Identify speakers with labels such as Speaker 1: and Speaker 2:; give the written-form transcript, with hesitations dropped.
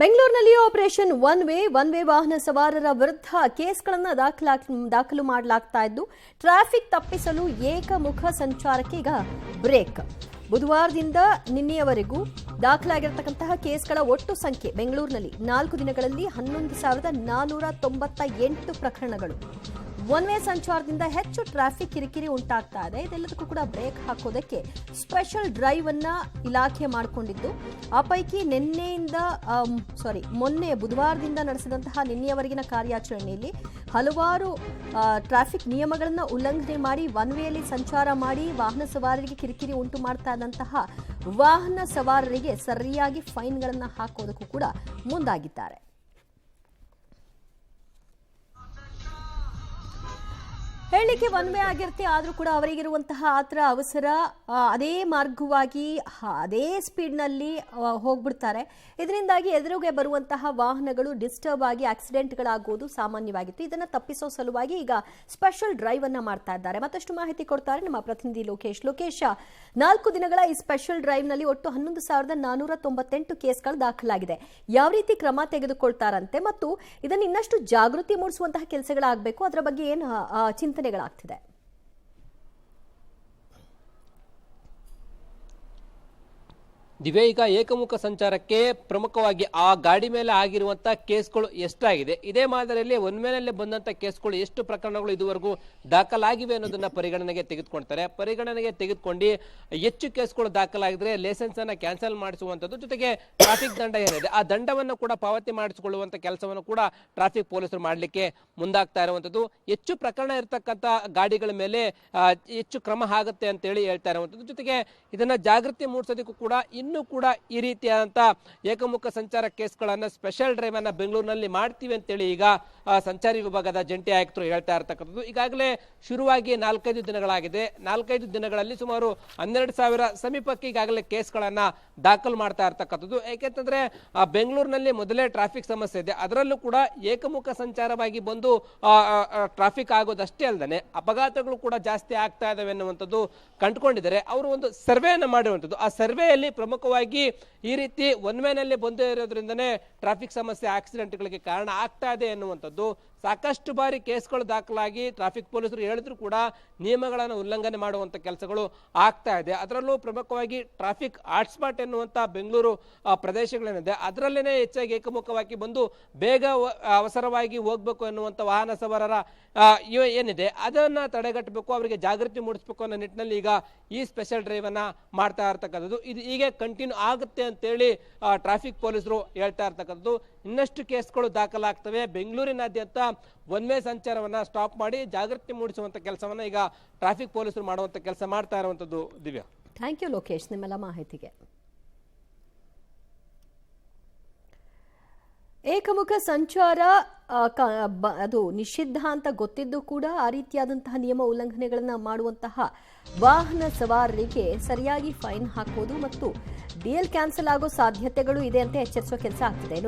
Speaker 1: ಬೆಂಗಳೂರಿನಲ್ಲಿ operation one way ವಾಹನ ಸವಾರರ ವಿರುದ್ಧ ಕೇಸ್ಗಳನ್ನು ದಾಖಲು ಮಾಡಲಾಗ್ತಾ ಇದ್ದು ಟ್ರಾಫಿಕ್ ತಪ್ಪಿಸಲು ಏಕಮುಖ ಸಂಚಾರಕ್ಕೆ ಈಗ ಬ್ರೇಕ್. ಬುಧವಾರದಿಂದ ನಿನ್ನೆಯವರೆಗೂ ದಾಖಲಾಗಿರತಕ್ಕಂತಹ ಕೇಸ್ಗಳ ಒಟ್ಟು ಸಂಖ್ಯೆ ಬೆಂಗಳೂರಿನಲ್ಲಿ 4 ದಿನಗಳಲ್ಲಿ 11,498 ಪ್ರಕರಣಗಳು. ಒನ್ ವೇ ಸಂಚಾರದಿಂದ ಹೆಚ್ಚು ಟ್ರಾಫಿಕ್ ಕಿರಿಕಿರಿ ಉಂಟಾಗ್ತಾ ಇದೆ. ಇದೆಲ್ಲದಕ್ಕೂ ಕೂಡ ಬ್ರೇಕ್ ಹಾಕೋದಕ್ಕೆ ಸ್ಪೆಷಲ್ ಡ್ರೈವ್ ಅನ್ನ ಇಲಾಖೆ ಮಾಡಿಕೊಂಡಿದ್ದು, ಆ ಪೈಕಿ ಮೊನ್ನೆ ಬುಧವಾರದಿಂದ ನಡೆಸಿದಂತಹ ನಿನ್ನೆಯವರೆಗಿನ ಕಾರ್ಯಾಚರಣೆಯಲ್ಲಿ ಹಲವಾರು ಟ್ರಾಫಿಕ್ ನಿಯಮಗಳನ್ನು ಉಲ್ಲಂಘನೆ ಮಾಡಿ ಒನ್ ವೇಯಲ್ಲಿ ಸಂಚಾರ ಮಾಡಿ ವಾಹನ ಸವಾರರಿಗೆ ಕಿರಿಕಿರಿ ಉಂಟು ಮಾಡ್ತಾ ಇದ್ದಂತಹ ವಾಹನ ಸವಾರರಿಗೆ ಸರಿಯಾಗಿ ಫೈನ್ಗಳನ್ನು ಹಾಕೋದಕ್ಕೂ ಕೂಡ ಮುಂದಾಗಿದ್ದಾರೆ. ಹೇಳಲಿಕ್ಕೆ ಒನ್ ವೇ ಆಗಿರುತ್ತೆ, ಆದರೂ ಕೂಡ ಅವರಿಗಿರುವಂತಹ ಆತರ ಅವಸರ, ಅದೇ ಮಾರ್ಗವಾಗಿ ಅದೇ ಸ್ಪೀಡ್ನಲ್ಲಿ ಹೋಗ್ಬಿಡ್ತಾರೆ. ಇದರಿಂದಾಗಿ ಎದುರುಗೆ ಬರುವಂತಹ ವಾಹನಗಳು ಡಿಸ್ಟರ್ಬ್ ಆಗಿ ಆಕ್ಸಿಡೆಂಟ್ಗಳಾಗೋದು ಸಾಮಾನ್ಯವಾಗಿತ್ತು. ಇದನ್ನು ತಪ್ಪಿಸೋ ಸಲುವಾಗಿ ಈಗ ಸ್ಪೆಷಲ್ ಡ್ರೈವ್ ಅನ್ನ ಮಾಡ್ತಾ ಇದ್ದಾರೆ. ಮತ್ತಷ್ಟು ಮಾಹಿತಿ ಕೊಡ್ತಾರೆ ನಮ್ಮ ಪ್ರತಿನಿಧಿ ಲೋಕೇಶ್. 4 ದಿನಗಳ ಈ ಸ್ಪೆಷಲ್ ಡ್ರೈವ್ ನಲ್ಲಿ ಒಟ್ಟು 11,498 ಕೇಸ್ಗಳು ದಾಖಲಾಗಿದೆ. ಯಾವ ರೀತಿ ಕ್ರಮ ತೆಗೆದುಕೊಳ್ತಾರಂತೆ ಮತ್ತು ಇದನ್ನು ಇನ್ನಷ್ಟು ಜಾಗೃತಿ ಮೂಡಿಸುವಂತಹ ಕೆಲಸಗಳಾಗಬೇಕು, ಅದರ ಬಗ್ಗೆ ಏನು ಚಿಂತನೆಗಳಾಗ್ತಿದೆ?
Speaker 2: ದಿವ್ಯ, ಈಗ ಏಕಮುಖ ಸಂಚಾರಕ್ಕೆ ಪ್ರಮುಖವಾಗಿ ಆ ಗಾಡಿ ಮೇಲೆ ಆಗಿರುವಂತಹ ಕೇಸ್ಗಳು ಎಷ್ಟಾಗಿದೆ, ಇದೇ ಮಾದರಿಯಲ್ಲಿ ಒನ್ ವೇನಲ್ಲಿ ಬಂದಂತ ಕೇಸ್ಗಳು ಎಷ್ಟು ಪ್ರಕರಣಗಳು ಇದುವರೆಗೂ ದಾಖಲಾಗಿವೆ ಅನ್ನೋದನ್ನ ಪರಿಗಣನೆಗೆ ತೆಗೆದುಕೊಳ್ತಾರೆ. ಪರಿಗಣನೆಗೆ ತೆಗೆದುಕೊಂಡು ಹೆಚ್ಚು ಕೇಸ್ಗಳು ದಾಖಲಾಗಿದ್ರೆ ಲೈಸೆನ್ಸ್ ಅನ್ನ ಕ್ಯಾನ್ಸಲ್ ಮಾಡಿಸುವಂತದ್ದು, ಜೊತೆಗೆ ಟ್ರಾಫಿಕ್ ದಂಡ ಏನಿದೆ ಆ ದಂಡವನ್ನು ಕೂಡ ಪಾವತಿ ಮಾಡಿಸಿಕೊಳ್ಳುವಂತ ಕೆಲಸವನ್ನು ಕೂಡ ಟ್ರಾಫಿಕ್ ಪೊಲೀಸರು ಮಾಡಲಿಕ್ಕೆ ಮುಂದಾಗ್ತಾ ಇರುವಂತದ್ದು. ಹೆಚ್ಚು ಪ್ರಕರಣ ಇರತಕ್ಕಂತ ಗಾಡಿಗಳ ಮೇಲೆ ಹೆಚ್ಚು ಕ್ರಮ ಆಗುತ್ತೆ ಅಂತ ಹೇಳಿ ಹೇಳ್ತಾ ಇರುವಂತದ್ದು. ಜೊತೆಗೆ ಇದನ್ನ ಜಾಗೃತಿ ಮೂಡಿಸೋದಕ್ಕೂ ಕೂಡ ಇನ್ನೂ ಕೂಡ ಈ ರೀತಿಯಾದಂತ ಏಕಮುಖ ಸಂಚಾರ ಕೇಸ್ಗಳನ್ನ ಸ್ಪೆಷಲ್ ಡ್ರೈವ್ ಅನ್ನ ಬೆಂಗಳೂರಿನಲ್ಲಿ ಮಾಡ್ತೀವಿ ಅಂತೇಳಿ ಈಗ ಸಂಚಾರಿ ವಿಭಾಗದ ಜಂಟಿ ಆಯುಕ್ತರು ಹೇಳ್ತಾ ಇರತಕ್ಕಂಥದ್ದು. ಈಗಾಗಲೇ ಶುರುವಾಗಿ 4-5 ದಿನಗಳಾಗಿದೆ. 4-5 ದಿನಗಳಲ್ಲಿ ಸುಮಾರು 12,000 ಸಮೀಪಕ್ಕೆ ಈಗಾಗಲೇ ಕೇಸ್ಗಳನ್ನ ದಾಖಲು ಮಾಡ್ತಾ ಇರ್ತಕ್ಕಂಥದ್ದು. ಯಾಕೆಂತಂದ್ರೆ ಬೆಂಗಳೂರಿನಲ್ಲಿ ಮೊದಲೇ ಟ್ರಾಫಿಕ್ ಸಮಸ್ಯೆ ಇದೆ, ಅದರಲ್ಲೂ ಕೂಡ ಏಕಮುಖ ಸಂಚಾರವಾಗಿ ಬಂದು ಟ್ರಾಫಿಕ್ ಆಗೋದಷ್ಟೇ ಅಲ್ಲದೆ ಅಪಘಾತಗಳು ಕೂಡ ಜಾಸ್ತಿ ಆಗ್ತಾ ಇದಾವೆ ಅನ್ನುವಂಥದ್ದು ಕಂಡುಕೊಂಡಿದ್ದಾರೆ. ಅವರು ಒಂದು ಸರ್ವೆಯನ್ನು ಮಾಡಿರುವಂಥದ್ದು. ಆ ಸರ್ವೆಯಲ್ಲಿ ಪ್ರಮುಖವಾಗಿ ಈ ರೀತಿ ಒನ್ ವೇನಲ್ಲಿ ಬಂದೇ ಇರೋದ್ರಿಂದನೇ ಟ್ರಾಫಿಕ್ ಸಮಸ್ಯೆ, ಆಕ್ಸಿಡೆಂಟ್ಗಳಿಗೆ ಕಾರಣ ಆಗ್ತಾ ಇದೆ ಎನ್ನುವಂಥದ್ದು. ಸಾಕಷ್ಟು ಬಾರಿ ಕೇಸ್ಗಳು ದಾಖಲಾಗಿ ಟ್ರಾಫಿಕ್ ಪೊಲೀಸರು ಹೇಳಿದ್ರು ಕೂಡ ನಿಯಮಗಳನ್ನು ಉಲ್ಲಂಘನೆ ಮಾಡುವಂತ ಕೆಲಸಗಳು ಆಗ್ತಾ ಇದೆ. ಅದರಲ್ಲೂ ಪ್ರಮುಖವಾಗಿ ಟ್ರಾಫಿಕ್ ಹಾಟ್ಸ್ಪಾಟ್ ಎನ್ನುವಂತ ಬೆಂಗಳೂರು ಪ್ರದೇಶಗಳೇನಿದೆ ಅದರಲ್ಲೇನೆ ಹೆಚ್ಚಾಗಿ ಏಕಮುಖವಾಗಿ ಬಂದು ಬೇಗ ಅವಸರವಾಗಿ ಹೋಗ್ಬೇಕು ಎನ್ನುವಂತ ವಾಹನ ಸವಾರರ ಏನಿದೆ ಅದನ್ನ ತಡೆಗಟ್ಟಬೇಕು, ಅವರಿಗೆ ಜಾಗೃತಿ ಮೂಡಿಸಬೇಕು ಅನ್ನೋ ನಿಟ್ಟಿನಲ್ಲಿ ಈಗ ಈ ಸ್ಪೆಷಲ್ ಡ್ರೈವ್ ಅನ್ನ ಮಾಡ್ತಾ ಇರ್ತಕ್ಕಂಥದ್ದು. ಇದು ಹೀಗೆ ಕಂಟಿನ್ಯೂ ಆಗುತ್ತೆ ಅಂತೇಳಿ ಟ್ರಾಫಿಕ್ ಪೊಲೀಸರು ಹೇಳ್ತಾ ಇರ್ತಕ್ಕಂಥದ್ದು. ಇನ್ನಷ್ಟು ಕೇಸ್ಗಳು ದಾಖಲಾಗ್ತವೆ. ಬೆಂಗಳೂರಿನಾದ್ಯಂತ ಒನ್ ವೇ ಸಂಚಾರವನ್ನ ಸ್ಟಾಪ್ ಮಾಡಿ ಜಾಗೃತಿ ಮೂಡಿಸುವಂತ ಕೆಲಸವನ್ನ ಈಗ ಟ್ರಾಫಿಕ್ ಪೊಲೀಸರು ಮಾಡುವಂತ ಕೆಲಸ ಮಾಡ್ತಾ ಇರುವಂತದ್ದು. ದಿವ್ಯಾ,
Speaker 1: ಥ್ಯಾಂಕ್ ಯು ಲೋಕೇಶ್ ನಿಮ್ಮೆಲ್ಲ ಮಾಹಿತಿಗೆ. ಏಕಮುಖ ಸಂಚಾರ ಅದು ನಿಷಿದ್ಧ ಅಂತ ಗೊತ್ತಿದ್ದು ಕೂಡ ಆ ರೀತಿಯಾದಂತಹ ನಿಯಮ ಉಲ್ಲಂಘನೆಗಳನ್ನು ಮಾಡುವಂತಹ ವಾಹನ ಸವಾರರಿಗೆ ಸರಿಯಾಗಿ ಫೈನ್ ಹಾಕೋದು ಮತ್ತು ಡಿಎಲ್ ಕ್ಯಾನ್ಸಲ್ ಆಗೋ ಸಾಧ್ಯತೆಗಳು ಇದೆ ಅಂತ ಎಚ್ಚರಿಸುವ ಕೆಲಸ ಆಗ್ತಿದೆ.